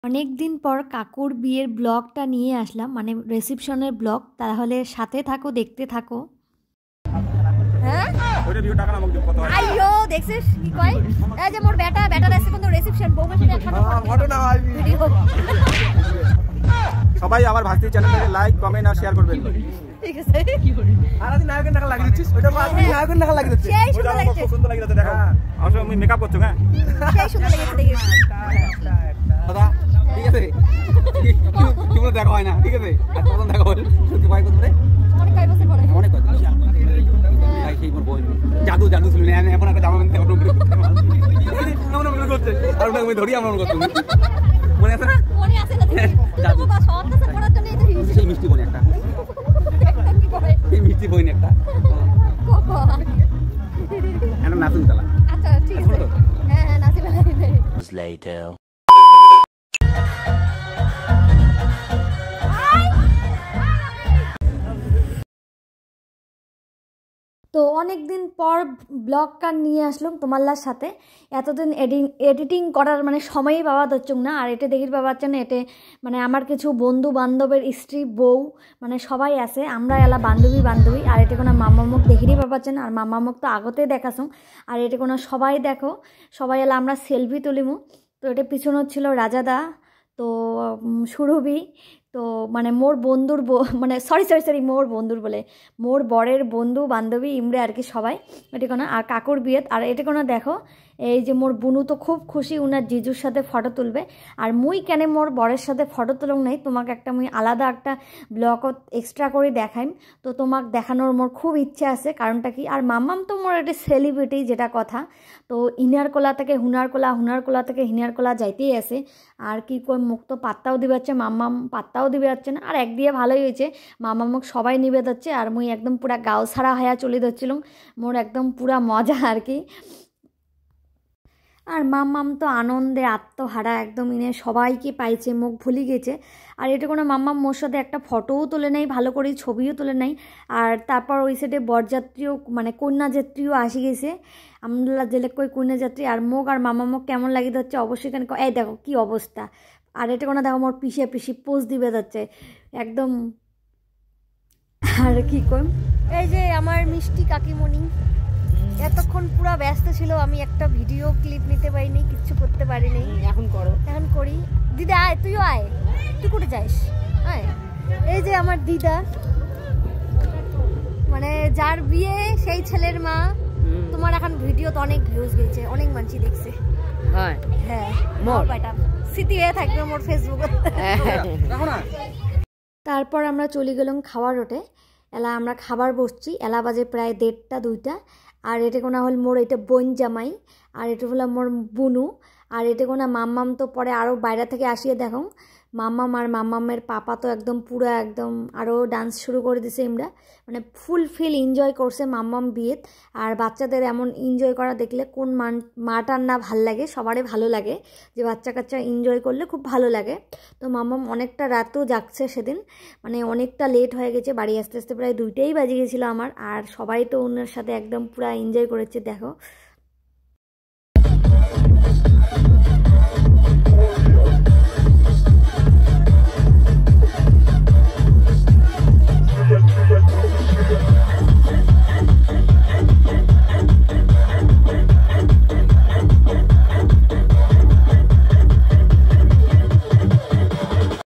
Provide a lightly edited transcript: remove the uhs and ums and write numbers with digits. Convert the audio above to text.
অনেক দিন পর কাকুর বিয়ের ব্লগটা নিয়ে আসলাম, মানে রিসেপশনের ব্লগ। তাহলে সাথে থাকো, দেখতে থাকো। হ্যাঁ ওরে ভিউ টাকা নামক কত হয় আইয়ো দেখছিস কি কয় এই যে মোর বেটা আছে কোন রিসেপশন বউমের সাথে একসাথে ফটো না হয় ভিডিও। সবাই আমার ভাস্তি চ্যানেলটাকে লাইক কমেন্ট আর শেয়ার করবেন। ঠিক আছে আর আজ নায়কের টাকা লাগিয়ে দিচ্ছিস ওটা বাদ দিয়ে নায়কের টাকা লাগিয়ে দিচ্ছিস সেই সুন্দর লাগছে খুব সুন্দর লাগিয়ে দেখো আসলে আমি মেকআপ করছো হ্যাঁ সেই সুন্দর লাগছে দেখি দাদা ঠিক আছে কি বলে দেখা হয় না ঠিক আছে আর কখন দেখা হল সত্যি ভাই কত রে অনেক কয় বছর পরে অনেক কথা ভাই সেই মোর বোন জাদু ছিল না এখন একটা জামা কিনতে অটো মনে করতে আর ওটা আমি ধরি আমার করতে মনে আছে না মনে আছে না জাদু বা সব কাছে করার জন্য এই তো সেই মিষ্টি বোন একটা কি করে এই মিষ্টি বোন একটা কোকো এন্ড নাতুন তালা আচ্ছা ঠিক আছে হ্যাঁ নাচি বেলা later তো অনেক দিন পর ব্লগটা নিয়ে আসলাম তোমার সাথে। এতদিন এডিটিং করার মানে সময়ই পাওয়া যাচ্ছে না। আর এটা দেখির পাওয়া যাচ্ছে না, এতে মানে আমার কিছু বন্ধু বান্ধবের স্ত্রী বউ মানে সবাই আছে, আমরা এলা বান্ধবী আর এটা কোনো মামা মুখ দেখিরই পাওয়া যাচ্ছে না। আর মামা মুখ তো আগতেই দেখাছো। আর এটা কোনো সবাই দেখো, সবাই এলা আমরা সেলফি তুলিমু। তো এটা পিছনে ছিল রাজাদা, তো সুরভি, তো মানে মোর বন্ধুর মানে সরি মোর বন্ধুর বলে মোর বরের বন্ধু বান্ধবী ইমরে আর কি সবাই এটা কোনো। আর কাকুর বিয়ে। আর এটা কোনো দেখো এই যে মোর বুনু তো খুব খুশি উনার জিজুর সাথে ফটো তুলবে। আর মুই কেন মোর বরের সাথে ফটো তুলং নাই তোমাকে একটা মুই আলাদা একটা ব্লগত এক্সট্রা করে দেখাইম। তো তোমাকে দেখানোর মোর খুব ইচ্ছা আছে। কারণটা কি, আর মাম্মাম তো মোর একটা সেলিব্রিটি যেটা কথা। তো ইনার কোলা থেকে হুনার কোলা থেকে হিনার কোলা যাইতেই আছে। আর কি কই মুখ তো পাত্তাও দিবে যাচ্ছে, মাম্মাম পাত্তাও দিবে যাচ্ছে না। আর একদিকে ভালোই হয়েছে, মামা মুখ সবাই নিবে যাচ্ছে। আর মুই একদম পুরা গাও ছাড়া হয়ে চলে যাচ্ছিলাম, মোর একদম পুরা মজা আর কি। আর মাম্মাম তো আনন্দে আত্মহারা একদম, ইনে সবাইকে পাইছে, মুখ ভুলে গেছে। আর এটা কোনো মাম্মাম মোর সাথে একটা ফটোও তোলে নাই, ভালো করে ছবিও তোলে নাই। আর তারপর ওই সাইডে বরযাত্রীও মানে কন্যাযাত্রীও আসি গেছে, আমরা জেলে কই কন্যাযাত্রী। আর মুখ আর মামা মুখ কেমন লাগিয়ে যাচ্ছে অবশ্যই কেন এই দেখো কি অবস্থা। আর এটা কোনো দেখো মোর পিসি পোজ দিবে যাচ্ছে একদম। আর কি কই এই যে আমার মিষ্টি কাকিমণি এতক্ষণ পুরো ব্যস্ত ছিল, আমি একটা ভিডিও ক্লিপ নিতে পারিনি, কিচ্ছু করতে পারিনি। এখন করি। দিদা আয়, তুইও আয়, তুই কোথায় যাস আয়। এই যে আমার দিদা, মানে যার বিয়ে সেই ছেলের মা। তোমার এখন ভিডিও তো অনেক ভিউজ গেছে, অনেক মানুষ দেখছে। হ্যাঁ মোর বেটা স্মৃতি হয়ে থাকবে মোর ফেসবুকে। তারপর আমরা চলে গেলাম খাবার রোটে। এলা আমরা খাবার বসছি, এলা বাজে প্রায় 1:30 2টা। আর এটা কোনা হল মোর এটা বোন জামাই, আর এটা হলো মোর বুনু। আর এটা কোনা মাম্মাম তো পরে আরও বাইরে থেকে আসিয়ে দেখো। মাম্মাম আর মাম্মামের পাপা তো একদম পুরো একদম আরও ডান্স শুরু করে দিছে। আমরা মানে ফুলফিল এনজয় করছে মাম্মাম বিয়েত। আর বাচ্চাদের এমন এনজয় করা দেখলে কোন মাটার না ভাল লাগে, সবারই ভালো লাগে যে বাচ্চা কাচ্চা এনজয় করলে খুব ভালো লাগে। তো মাম্মাম অনেকটা রাতও জাগছে সেদিন, মানে অনেকটা লেট হয়ে গেছে, বাড়ি আসতে আসতে প্রায় 2টাই বাজে গেছিলো আমার। আর সবাই তো ওনার সাথে একদম পুরো এনজয় করেছে দেখো।